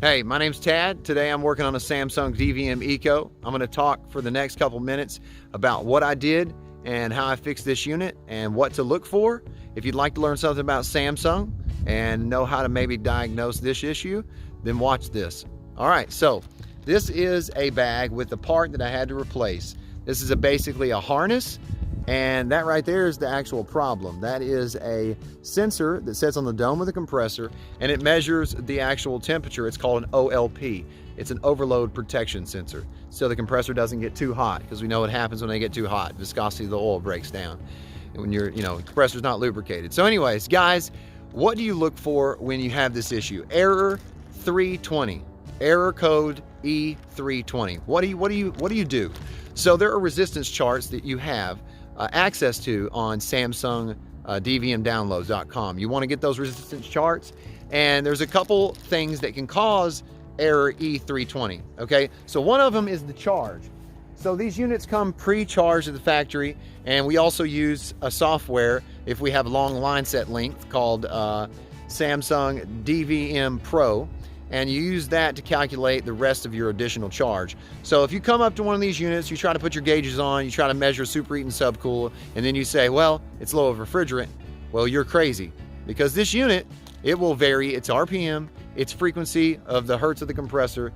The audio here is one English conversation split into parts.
Hey, my name's Tad. Today I'm working on a Samsung DVM Eco. I'm going to talk for the next couple minutes about what I did and how I fixed this unit and what to look for. If you'd like to learn something about Samsung and know how to maybe diagnose this issue, then watch this. All right, so this is a bag with the part that I had to replace. This is basically a harness, and that right there is the actual problem. That is a sensor that sits on the dome of the compressor, and it measures the actual temperature. It's called an OLP. It's an overload protection sensor, so the compressor doesn't get too hot, because we know what happens when they get too hot. Viscosity of the oil breaks down and when the compressor's not lubricated. So anyways, guys, what do you look for when you have this issue? Error 320, error code E320. What do you do? So there are resistance charts that you have access to on Samsung DVMdownloads.com. You want to get those resistance charts, and there's a couple things that can cause error E320. Okay, so one of them is the charge. So these units come pre-charged at the factory, and we also use a software if we have long line set length called Samsung DVM Pro, and you use that to calculate the rest of your additional charge. So if you come up to one of these units, you try to put your gauges on, you try to measure superheat and subcool, and then you say, well, it's low of refrigerant. Well, you're crazy, because this unit, it will vary its RPM, its frequency of the hertz of the compressor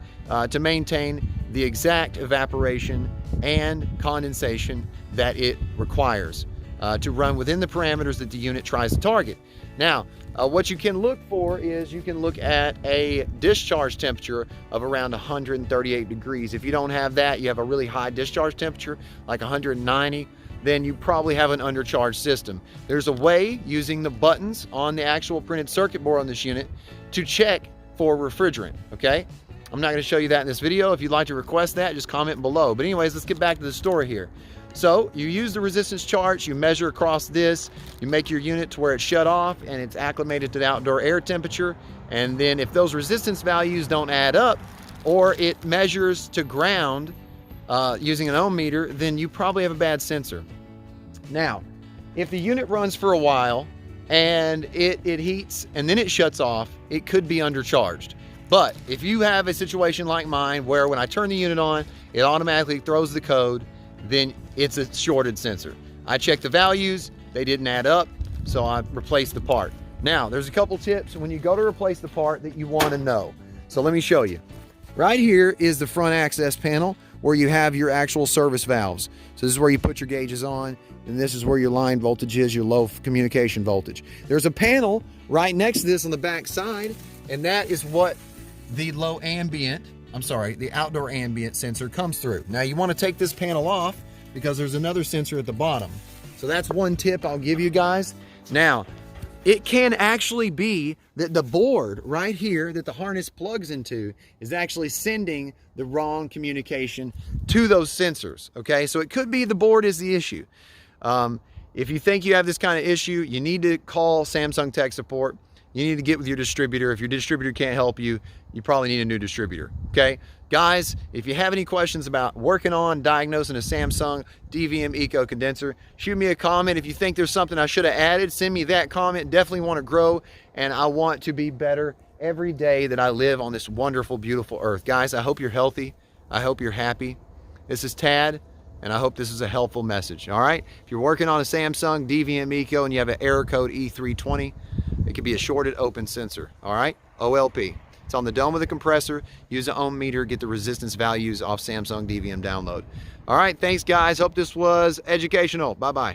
to maintain the exact evaporation and condensation that it requires to run within the parameters that the unit tries to target. Now, what you can look for is you can look at a discharge temperature of around 138 degrees. If you don't have that, you have a really high discharge temperature, like 190, then you probably have an undercharged system. There's a way, using the buttons on the actual printed circuit board on this unit, to check for refrigerant, okay? I'm not gonna show you that in this video. If you'd like to request that, just comment below. But anyways, let's get back to the story here. So you use the resistance charts, you measure across this, you make your unit to where it's shut off and it's acclimated to the outdoor air temperature. And then if those resistance values don't add up, or it measures to ground using an ohm meter, then you probably have a bad sensor. Now, if the unit runs for a while and it heats and then it shuts off, it could be undercharged. But if you have a situation like mine where when I turn the unit on, it automatically throws the code, then it's a shorted sensor. I checked the values, they didn't add up, so I replaced the part. Now, there's a couple tips when you go to replace the part that you want to know. So let me show you. Right here is the front access panel where you have your actual service valves. So this is where you put your gauges on, and this is where your line voltage is, your low communication voltage. There's a panel right next to this on the back side, and that is what the the outdoor ambient sensor comes through. Now you want to take this panel off because there's another sensor at the bottom. So that's one tip I'll give you guys. Now, it can actually be that the board right here that the harness plugs into is actually sending the wrong communication to those sensors, okay? So it could be the board is the issue. If you think you have this kind of issue, you need to call Samsung Tech Support. You need to get with your distributor. If your distributor can't help you, you probably need a new distributor, okay? Guys, if you have any questions about working on diagnosing a Samsung DVM Eco condenser, shoot me a comment. If you think there's something I should have added, send me that comment. Definitely want to grow, and I want to be better every day that I live on this wonderful, beautiful earth. Guys, I hope you're healthy. I hope you're happy. This is Tad, and I hope this is a helpful message, all right? If you're working on a Samsung DVM Eco and you have an error code E320, it could be a shorted open sensor, all right? OLP. It's on the dome of the compressor. Use an ohm meter, get the resistance values off Samsung DVM download. All right, thanks guys. Hope this was educational. Bye-bye.